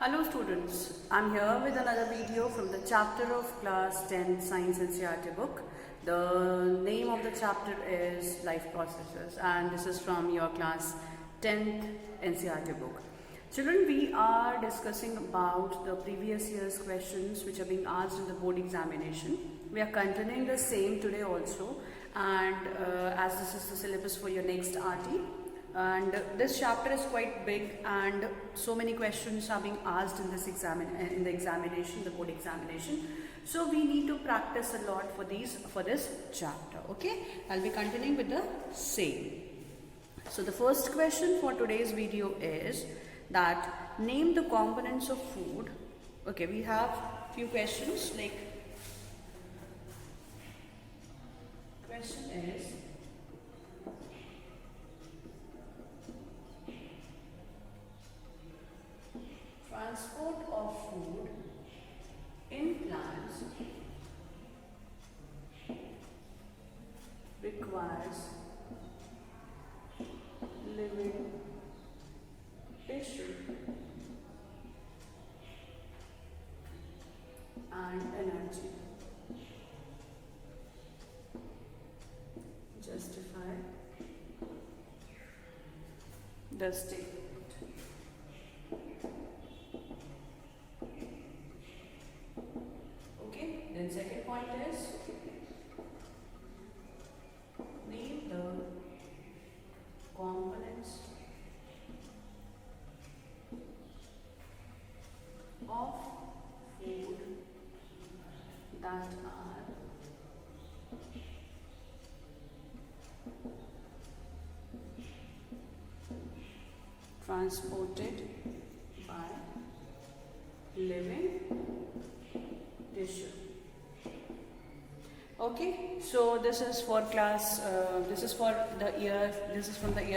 Hello students, I'm here with another video from the chapter of class 10 Science NCERT book. The name of the chapter is Life Processes and this is from your class 10th NCERT book. Children, we are discussing about the previous year's questions which are being asked in the board examination. We are continuing the same today also, and as this is the syllabus for your next RT. And this chapter is quite big and so many questions are being asked in this examination, the board examination. So we need to practice a lot for this chapter. Okay, I'll be continuing with the same. So the first question for today's video is that name the components of food. Okay, we have few questions, like question is transport of food in plants requires living tissue and energy. Justify the statement. Then second point is name the components of food that are transported by living tissue. Okay, so this is for class, this is from the year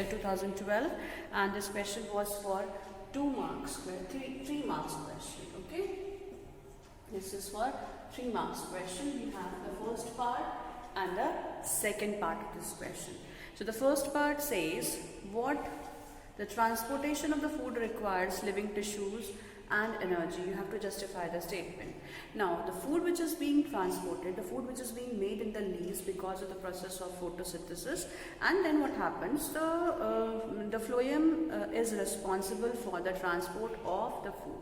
2012, and this question was for 2 marks, 3 marks question. Okay, this is for 3 marks question. We have the first part and the second part of this question. So the first part says what the transportation of the food requires living tissues and energy. You have to justify the statement. Now, the food which is being transported, the food which is being made in the leaves because of the process of photosynthesis, and then what happens? The phloem is responsible for the transport of the food,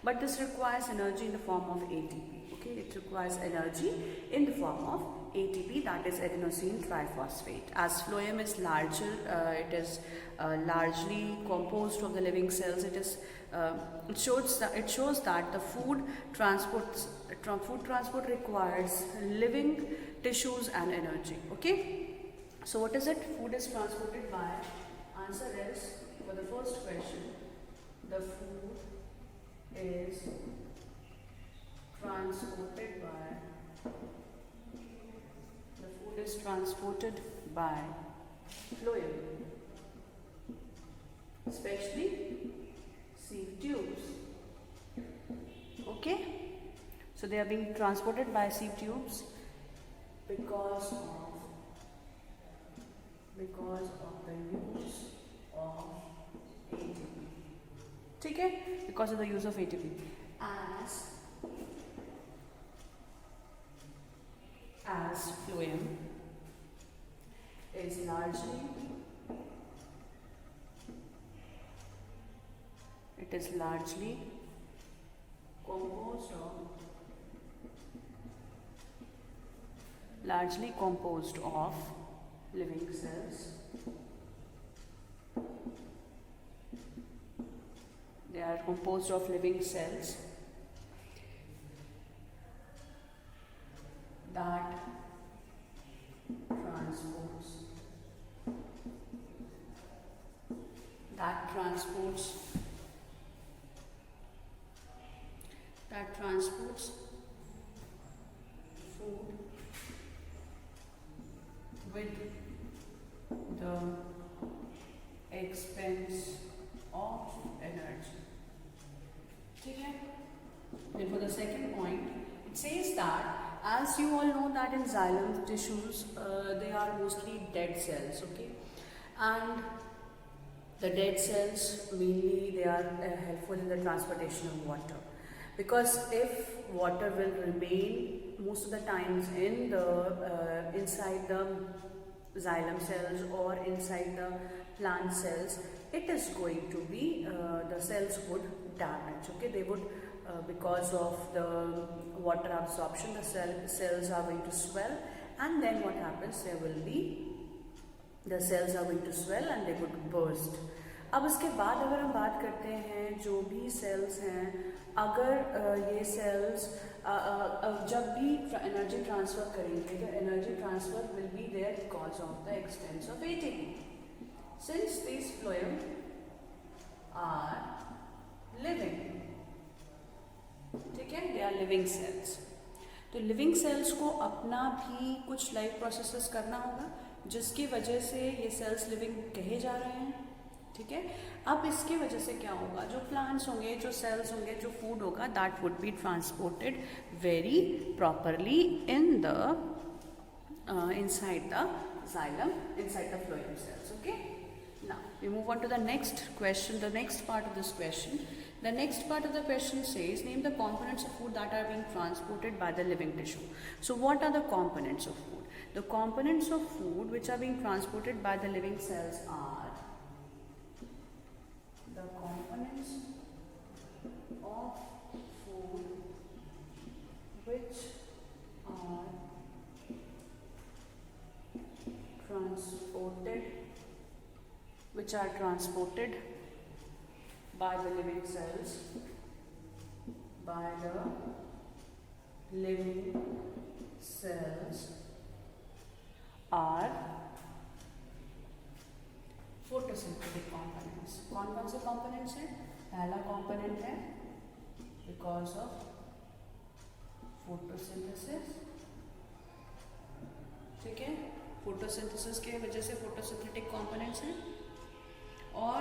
but this requires energy in the form of ATP. Okay, it requires energy in the form of ATP, that is adenosine triphosphate. As phloem is larger, it is largely composed of the living cells. It shows that the food transport requires living tissues and energy. Okay, so what is it? Food is transported by. Answer is, for the first question, the food is transported by phloem, especially sieve tubes. Okay, so they are being transported by sieve tubes because of the use of ATP. Okay, because of the use of ATP. As phloem is largely composed of living cells. They are composed of living cells that transports food with the expense of energy. Okay. Then for the second point, it says that as you all know that in xylem tissues, they are mostly dead cells, okay, and The dead cells, mainly they are helpful in the transportation of water, because if water will remain most of the times in the inside the xylem cells or inside the plant cells, it is going to be the cells would damage. Okay, they would because of the water absorption, the cells are going to swell, and then what happens, there will be the cells are going to swell and they would burst. अब उसके बाद अगर हम बात करते हैं जो भी cells हैं, अगर ये cells जब भी energy transfer करेंगे, the energy transfer will be there because of the expense of ATP. Since these phloem are living, ठीक है, they are living cells. तो लिविंग सेल्स को अपना भी कुछ लाइफ प्रोसेसेस करना होगा, जिसकी वजह से ये सेल्स लिविंग कहे जा रहे हैं. ठीक है, अब इसकी वजह से क्या होगा, जो प्लांट्स होंगे, जो सेल्स होंगे, जो फूड होगा, that would be transported very properly in the inside the xylem, inside the phloem cells. Okay, now we move on to the next question, the next part of this question. The next part of the question says, name the components of food that are being transported by the living tissue. So what are the components of food? The components of food which are being transported by the living cells are the components of food which are transported by the living cells, are photosynthetic components. कौन से components हैं? पहला component है because of photosynthesis. ठीक है, photosynthesis के वजह से photosynthetic components हैं, और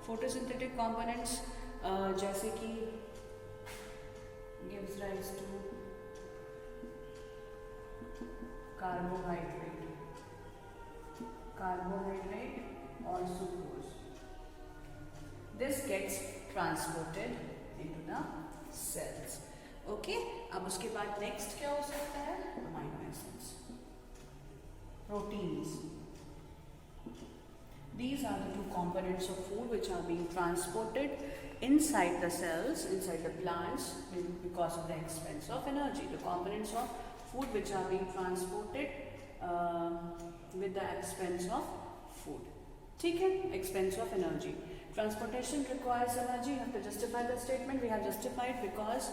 photosynthetic components जैसे कि gives rise to carbohydrate or sucrose. This gets transported into the cells. Okay, अब उसके बाद next क्या हो सकता है? Amino acids, proteins. These are the two components of food which are being transported inside the cells, inside the plants, because of the expense of energy. The components of food which are being transported with the expense of food. ठीक है, expense of energy. Transportation requires energy. You have to justify the statement. We have justified because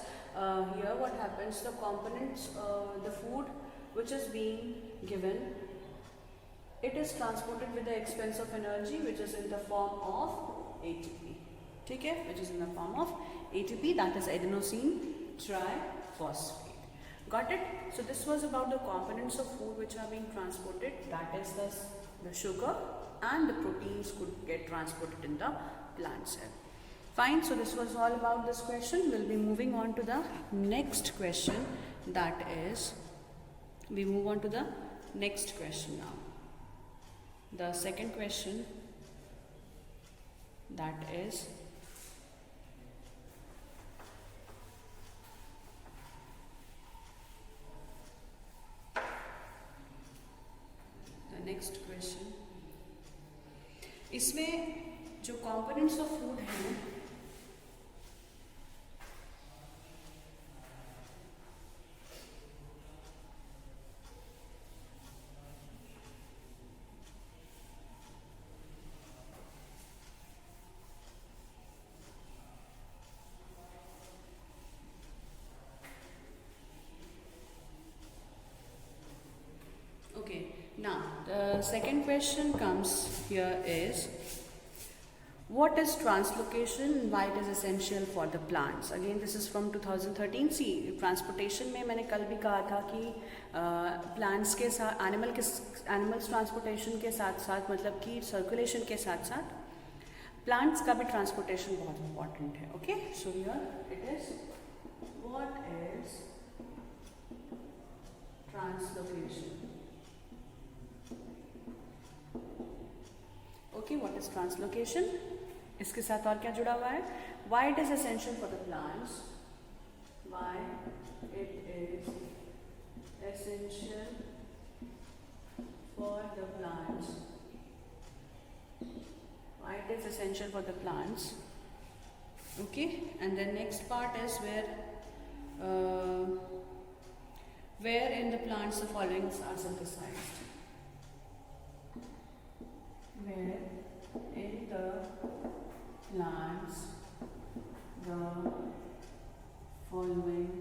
here what happens, the components, the food which is being given, it is transported with the expense of energy, which is in the form of ATP. ठीक है, which is in the form of ATP, that is adenosine triphosphate. Got it? So this was about the components of food which are being transported. That is the sugar and the proteins could get transported in the plant cell. Fine. So this was all about this question. We'll be moving on to the next question. That is, we move on to the next question now. The second question, that is, the next question, इसमें जो components of food हैं, now the second question comes here is, what is translocation and why it is essential for the plants? Again, this is from 2013. See, transportation में मैंने कल भी कहा था कि plants के साथ animals transportation के साथ साथ, मतलब कि circulation के साथ साथ plants का भी transportation बहुत important है. Okay, so here it is, what is translocation? Okay, what is translocation? इसके साथ और क्या जुड़ा हुआ है? Why it is essential for the plants, why it is essential for the plants, why it is essential for the plants. Okay, and the next part is where in the plants the following are synthesized. Where in the plants the following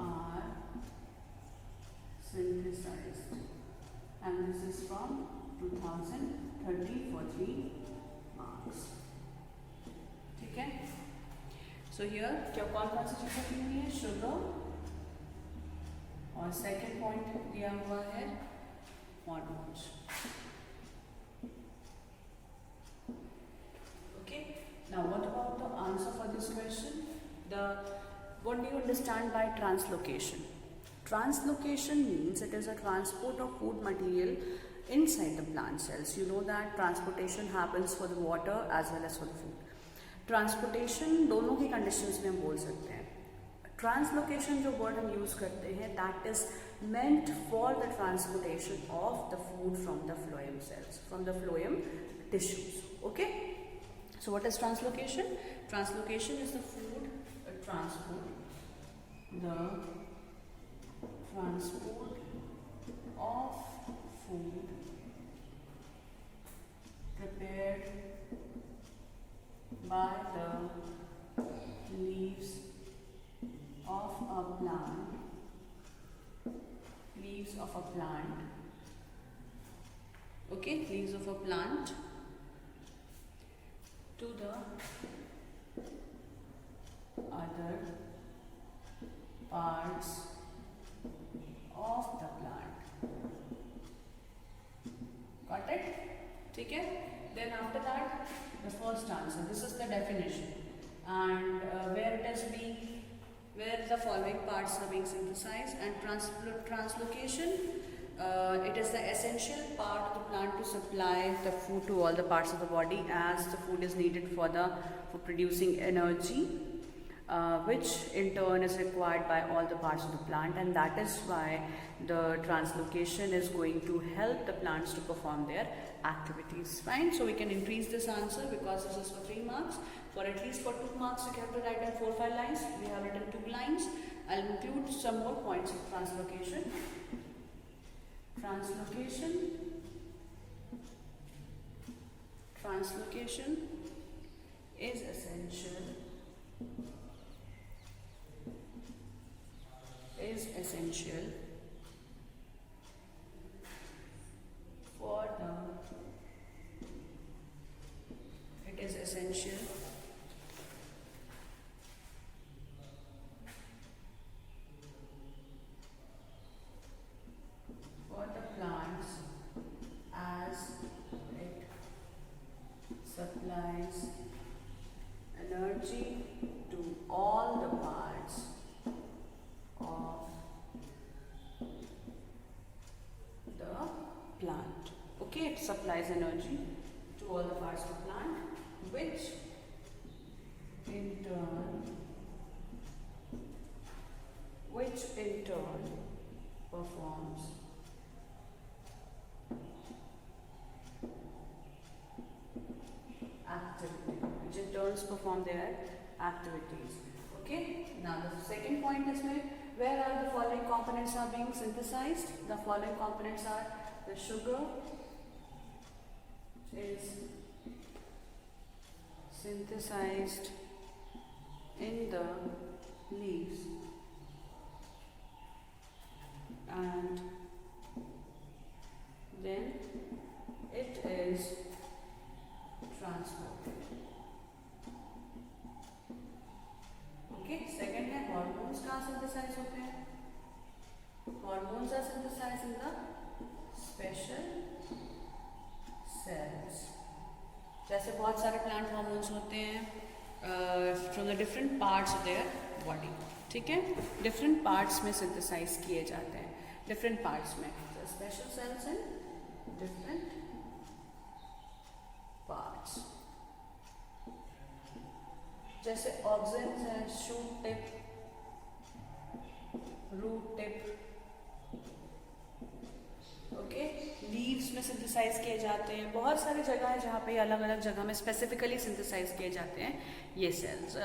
are synthesized. And this is from 2030 for 3 marks. ठीक है? So here क्या कौन कौन सी चीजें दी हुई है? Sugar, और second point दिया हुआ है hormones. Okay. Now what about the answer for this question? What do you understand by translocation? Translocation means it is a transport of food material inside the plant cells. You know that transportation happens for the water as well as for the food. Transportation दोनों की conditions में हम बोल सकते हैं. Translocation जो word हम use करते हैं, that is meant for the transportation of the food from the phloem cells, from the phloem tissues. Okay? So what is translocation? Translocation is the food transport, the transport of food prepared by the leaves of a plant, leaves of a plant, okay, leaves of a plant to the other parts of the plant. Got it? ठीक है? Then after that, the first answer. This is the definition, and where the following parts are being synthesized. And translocation, it is the essential part of the plant to supply the food to all the parts of the body, as the food is needed for producing energy. Which in turn is required by all the parts of the plant, and that is why the translocation is going to help the plants to perform their activities. Fine, so we can increase this answer because this is for 3 marks. For at least for 2 marks you have to write down 4-5 lines. We have written 2 lines. I'll include some more points of translocation. Translocation is essential for the plants, as it supplies energy to all the parts of the plant. Okay, it supplies energy to all the parts of the plant, which in turn performs their activities. Okay, now the second point is made. Where are the following components are being synthesized? The following components are: the sugar is synthesized in the leaves, and then it is transported. Okay, second है hormones कहाँ synthesize होते हैं? Hormones are synthesized in the special cells. जैसे बहुत सारे plant hormones होते हैं from the different parts of their body. ठीक है? Different parts में synthesize किए जाते हैं. Different parts में. So special cells in different जैसे ऑक्सिन्स है, shoot tip, root tip, okay, leaves में सिंथेसाइज किए जाते हैं। बहुत सारी जगह है जहाँ पे अलग अलग जगह में स्पेसिफिकली सिंथेसाइज किए जाते हैं ये सेल्स,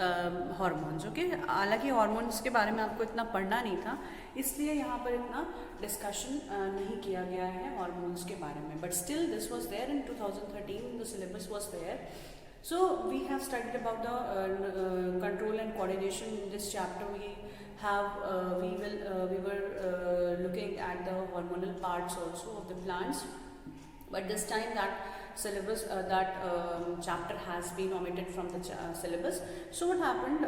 हार्मोन्स। ओके, हालांकि हार्मोन्स के बारे में आपको इतना पढ़ना नहीं था, इसलिए यहाँ पर इतना डिस्कशन नहीं किया गया है हार्मोन्स के बारे में, but still this was there in 2013, the syllabus was there. So we have studied about the control and coordination. In this chapter we were looking at the hormonal parts also of the plants, but this time that syllabus chapter has been omitted from the syllabus. So what happened,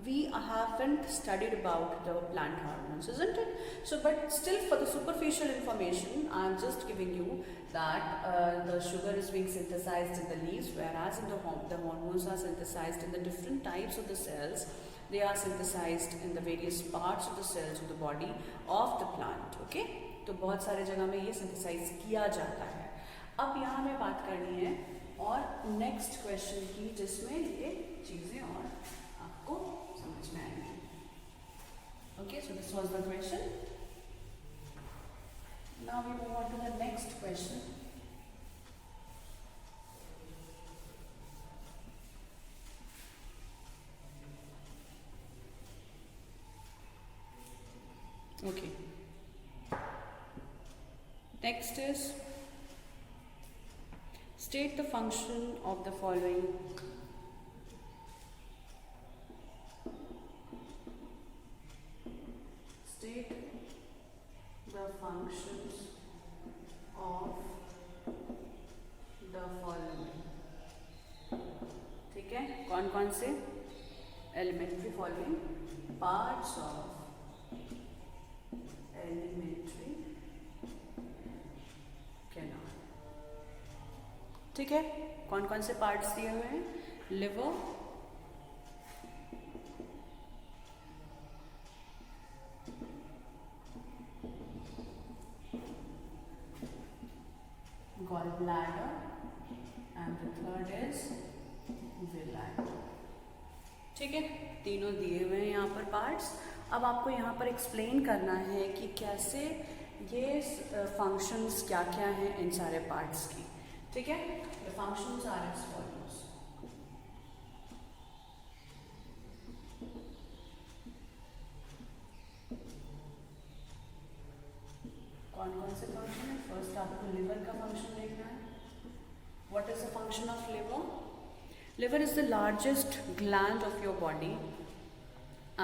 we haven't studied about the plant hormones, isn't it? So but still, for the superficial information, I am just giving you that the sugar is being synthesized in the leaves, whereas in the hormones are synthesized in the different types of the cells. They are synthesized in the various parts of the cells of the body of the plant. Okay, तो बहुत सारे जगह में ये synthesize किया जाता है. अब यहाँ हमें बात करनी है और नेक्स्ट क्वेश्चन की, जिसमें ये चीज़ें और आपको समझ में आएंगी. Okay, so this was the question. Now we move on to the next question. Okay. Next is, state the function of the following. State the functions of the following. ठीक है, कौन कौन से elementary following parts of elementary canal. ठीक है, कौन कौन से पार्ट्स दिए हुए हैं? Liver, gall bladder, and the third is villi. ठीक है, तीनों दिए हुए हैं यहाँ पर पार्ट्स. अब आपको यहाँ पर एक्सप्लेन करना है कि कैसे ये फंक्शंस क्या क्या हैं इन सारे पार्ट्स की. ठीक है, the functions are as follows. कौन कौन से फंक्शन है? फर्स्ट आपको लिवर का फंक्शन देखना है. What is the function of liver? Liver is the largest gland of your body,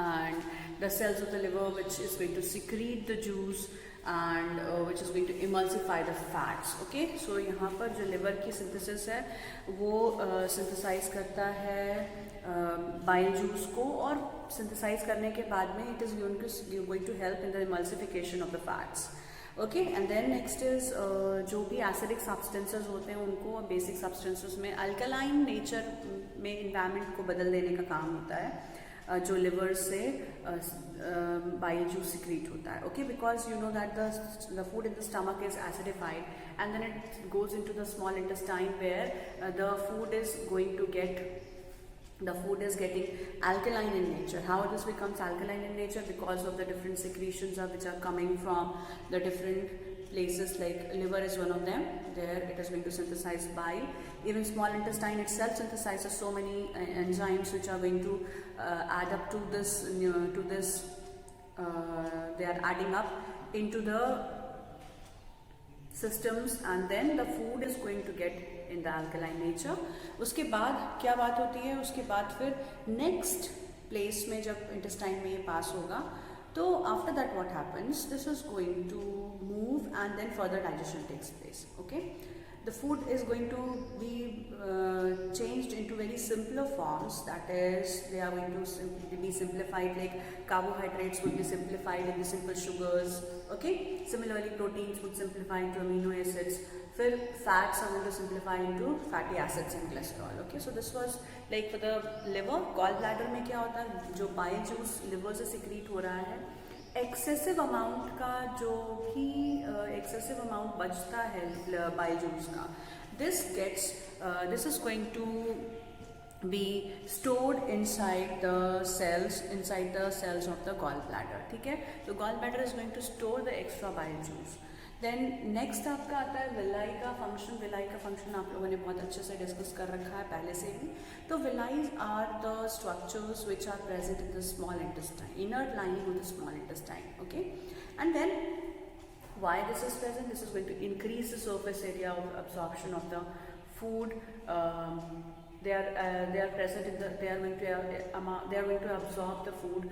and the cells of the liver which is going to secrete the juice and which is going to emulsify the fats. Okay, so यहाँ पर जो liver की synthesis है वो synthesize करता है bile juice को, और synthesize करने के बाद में it is going to help in the emulsification of the fats. Okay, and then next is जो भी एसिडिक सब्सटेंसेस होते हैं उनको बेसिक सब्सटेंसेस में अल्कलाइन नेचर में इन्वायरमेंट को बदल देने का काम होता है, जो लिवर से बाइल जूस सिक्रीट होता है. Okay, because you know that the food in the stomach is acidified and then it goes into the small intestine where the food is going to get the food is getting alkaline in nature. How this becomes alkaline in nature? Because of the different secretions which are coming from the different places, like liver is one of them. There it is going to synthesize bile. Even small intestine itself synthesizes so many enzymes which are going to add up to this they are adding up into the systems, and then the food is going to get in the alkaline nature. उसके बाद क्या बात होती है? उसके बाद फिर next place में जब इंटेस्टाइन में ये पास होगा तो after that what happens, this is going to move and then further digestion takes place. Okay, the food is going to be changed into very simpler forms, that is they are going to be simplified, like carbohydrates would be simplified into simple sugars. Okay, similarly proteins would simplify into amino acids, फिर fats are going to simplify into fatty acids and cholesterol. Okay, so this was like for the liver. gall bladder में क्या होता है? जो bile juice liver से secrete हो रहा है, एक्सेसिव अमाउंट का जो भी एक्सेसिव अमाउंट बचता है बाइल जूस का, this is going to be stored inside the cells of the gallbladder. ठीक है, तो gallbladder is going to store the extra bile juice. Then next आपका आता है विलाई का फंक्शन. विलाई का फंक्शन आप लोगों ने बहुत अच्छे से डिस्कस कर रखा है पहले से ही. तो villi are the structures which are present in the small intestine, inner lining of the small intestine. Okay, and then why this is present? This is going to increase the surface area of absorption of the food. They are present in the, they are going to absorb the food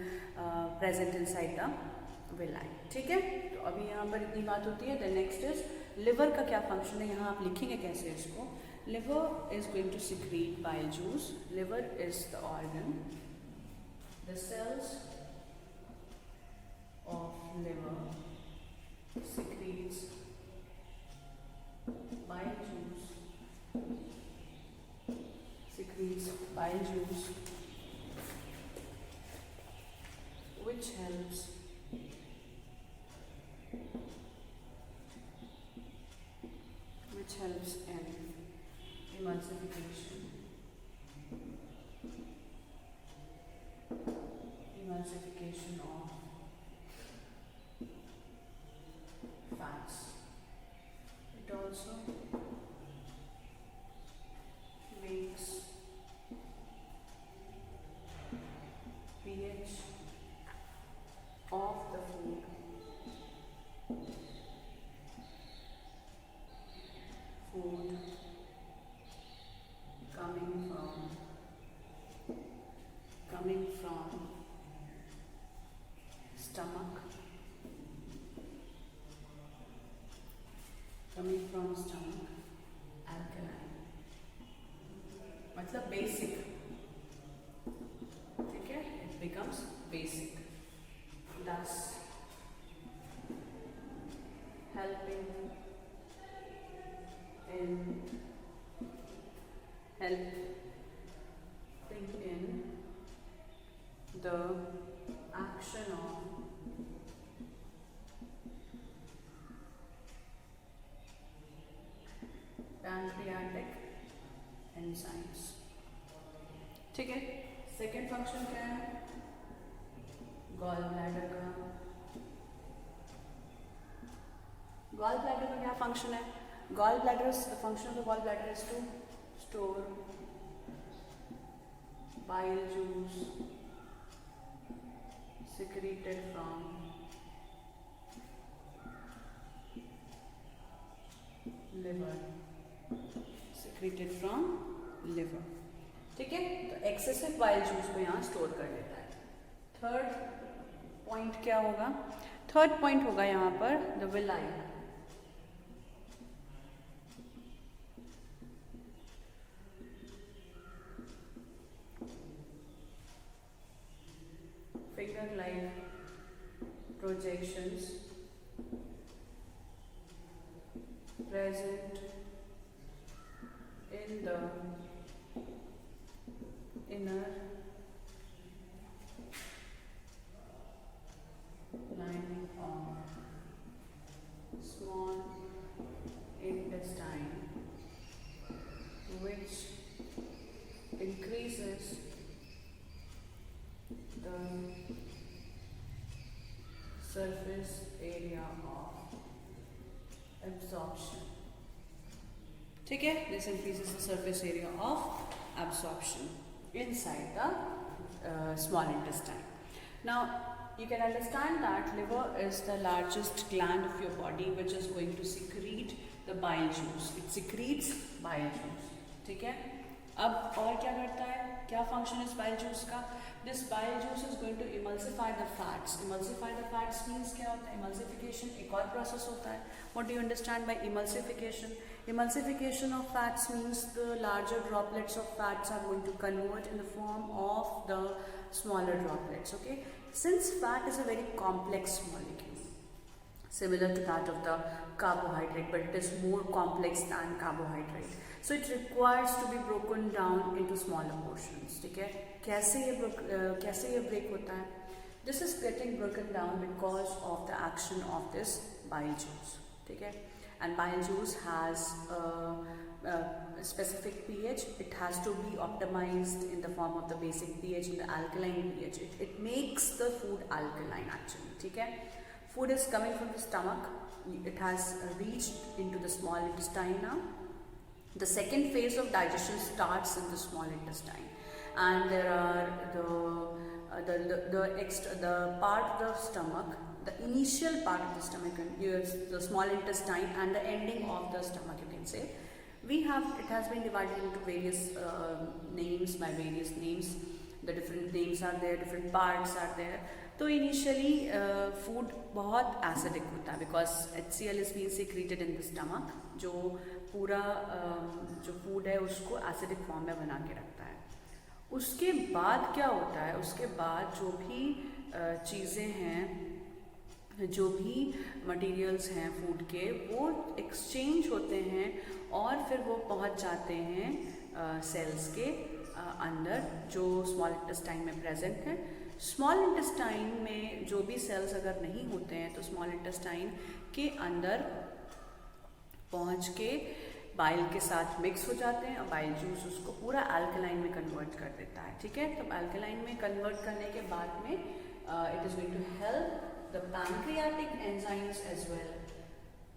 present inside the villi. ठीक है, तो अभी यहाँ पर इतनी बात होती है. देन नेक्स्ट इज लिवर का क्या फंक्शन है, यहाँ आप लिखेंगे कैसे इसको. Liver is going to secrete bile juice. Liver is the organ, the cells of liver secretes bile juice, which helps in emulsification of fats. It also makes pH of the food coming from stomach, alkaline. मतलब basic. ठीक है, it becomes basic, thus helping in the action of pancreatic enzymes. ठीक है, second function क्या है gall bladder का. Gall bladder का क्या फंक्शन है. Gall bladder, the function of the gall bladder is to store bile juice secreted from liver. ठीक है, तो एक्सेसिव बाइल जूस को यहाँ स्टोर कर लेता है. थर्ड पॉइंट क्या होगा. थर्ड पॉइंट होगा यहाँ पर the villi. finger like projections present in the inner lining of small intestine, which increases the surface area of absorption. ठीक है, this increases the surface area of absorption inside the small intestine. Now you can understand that liver is the largest gland of your body which is going to secrete the bile juice. It secretes bile juice. ठीक है, अब और क्या करता है, क्या function इस bile juice का. This bile juice is going to emulsify the fats. Emulsify the fats means क्या होता है. इमल्सिफिकेशन एक और प्रोसेस होता है. What do you understand by emulsification. Emulsification of fats means the larger droplets of fats are going to convert in the form of the smaller droplets. Okay, since fat is a very complex molecule, similar to that of the carbohydrate, but it is more complex than carbohydrate, so it requires to be broken down into smaller portions. ठीक है, कैसे ये break होता है. This is getting broken down because of the action of this bile juice. ठीक है, and bile juice has a specific pH. It has to be optimized in the form of the basic pH and the alkaline pH. It makes the food alkaline actually. ठीक है? Food is coming from the stomach. It has reached into the small intestine now. The second phase of digestion starts in the small intestine, and there are the part of the stomach, the initial part of the stomach is the small intestine, and the ending of the stomach, you can say. It has been divided into various names, by various names. The different names are there, different parts are there. तो initially food बहुत acidic होता है because HCl is been secreted in the stomach, जो पूरा जो food है उसको acidic form में बना के रखता है. उसके बाद क्या होता है, उसके बाद जो भी चीज़ें हैं, जो भी मटेरियल्स हैं फूड के, वो एक्सचेंज होते हैं और फिर वो पहुंच जाते हैं सेल्स के अंदर जो स्मॉल इंटेस्टाइन में प्रेजेंट है. स्मॉल इंटेस्टाइन में जो भी सेल्स अगर नहीं होते हैं तो स्मॉल इंटेस्टाइन के अंदर पहुंच के बाइल के साथ मिक्स हो जाते हैं और बाइल जूस उसको पूरा अल्कलाइन में कन्वर्ट कर देता है. ठीक है, तब अल्कलाइन में कन्वर्ट करने के बाद में it is going to help the pancreatic enzymes as well.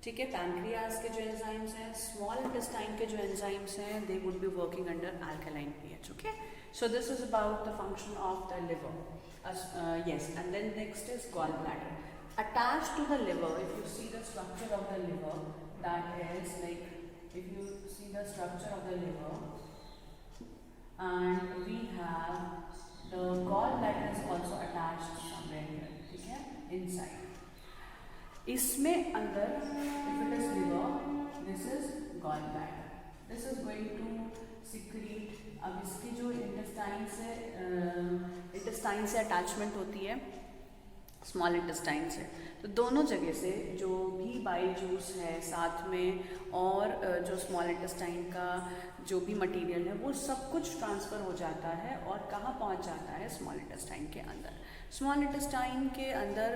ठीक है, पैनक्रियाज के जो एंजाइम्स हैं, स्मॉल इंटेस्टाइन के जो एंजाइम्स हैं, they would be working under alkaline pH. Okay, so this is about the function of the liver. Yes, and then next is gallbladder. Attached to the liver, if you see the structure of the liver, that is like, if you see the structure of the liver, and we have the gallbladder is also attached somewhere here. ठीक है, inside. इसमें अंदर, if it is liver, this is gallbladder. This is going to secrete. अब इसकी जो intestine से attachment होती है स्मॉल इंटेस्टाइन से, तो दोनों जगह से जो भी बाइल जूस है साथ में और जो स्मॉल इंटेस्टाइन का जो भी मटेरियल है वो सब कुछ ट्रांसफ़र हो जाता है और कहाँ पहुँच जाता है, स्मॉल इंटेस्टाइन के अंदर. स्मॉल इंटेस्टाइन के अंदर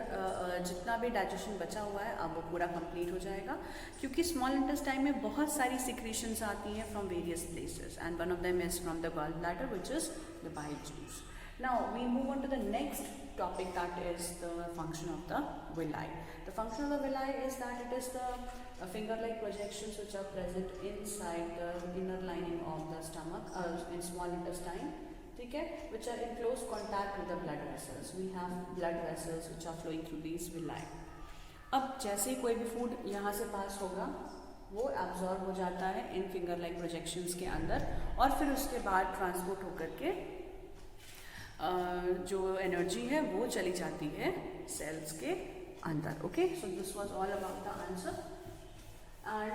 जितना भी डाइजेशन बचा हुआ है अब वो पूरा कंप्लीट हो जाएगा, क्योंकि स्मॉल इंटेस्टाइन में बहुत सारी सिक्रीशंस आती हैं from various places, and one of them is from the gall bladder which is the bile juice. Now we move on to the next topic, that is the function of the villi. The function of the villi is that it is the finger-like projections which are present inside the inner lining of the stomach, in small intestine, ठीक है, which are in close contact with the blood vessels. We have blood vessels which are flowing through these villi. अब जैसे ही कोई भी food यहाँ से पास होगा वो एब्जॉर्ब हो जाता है इन फिंगर-like projections के अंदर, और फिर उसके बाद ट्रांसपोर्ट होकर के जो एनर्जी है वो चली जाती है सेल्स के अंदर. Okay, so this was all about the answer. And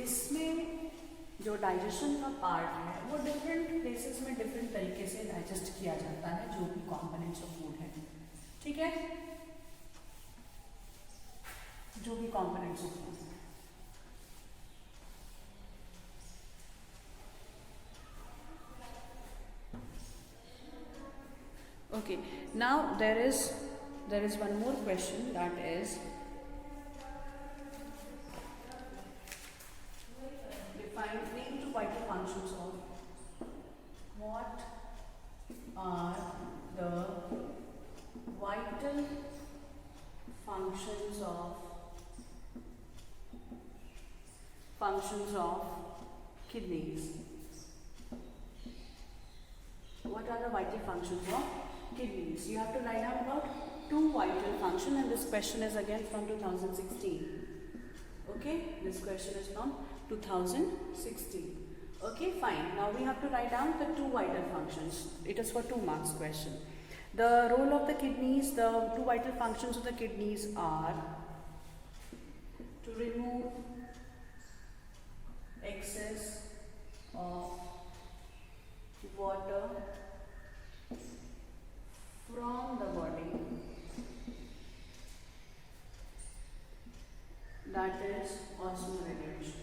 इसमें जो डाइजेशन का पार्ट है वो डिफरेंट प्लेसेस में डिफरेंट तरीके से डाइजेस्ट किया जाता है, जो भी कॉम्पोनेंट्स ऑफ फूड है. ठीक है, जो भी components of food. Okay, now there is one more question, that is define three to vital functions of, what are the vital functions of kidneys. What are the vital functions of kidneys? You have to write down about 2 vital functions, and this question is again from 2016. Okay, this question is from 2016. Okay, fine. Now we have to write down the 2 vital functions. It is for 2 marks question. The role of the kidneys, the 2 vital functions of the kidneys are to remove excess of water from the body, that is osmoregulation.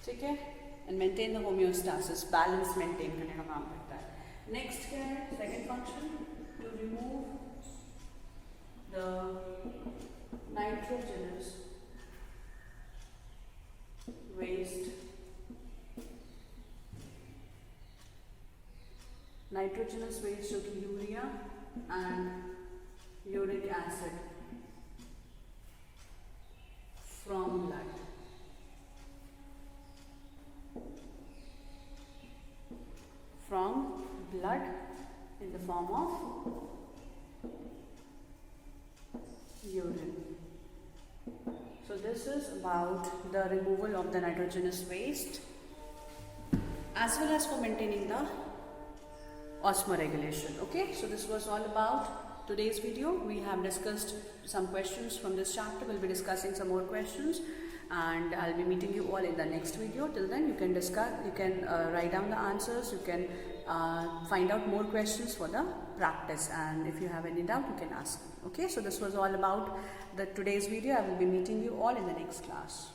ठीक है, and maintain the homeostasis, balance maintain करने का काम करता है. Next क्या है, second function, to remove the nitrogenous waste, जो कि urea and uric acid from blood. From blood in the form of urine. So this is about the removal of the nitrogenous waste as well as for maintaining the osmoregulation. Okay, so this was all about today's video. We have discussed some questions from this chapter. We'll be discussing some more questions and I'll be meeting you all in the next video. Till then you can discuss, you can write down the answers, you can find out more questions for the practice, and if you have any doubt you can ask me. Okay, so this was all about today's video. I will be meeting you all in the next class.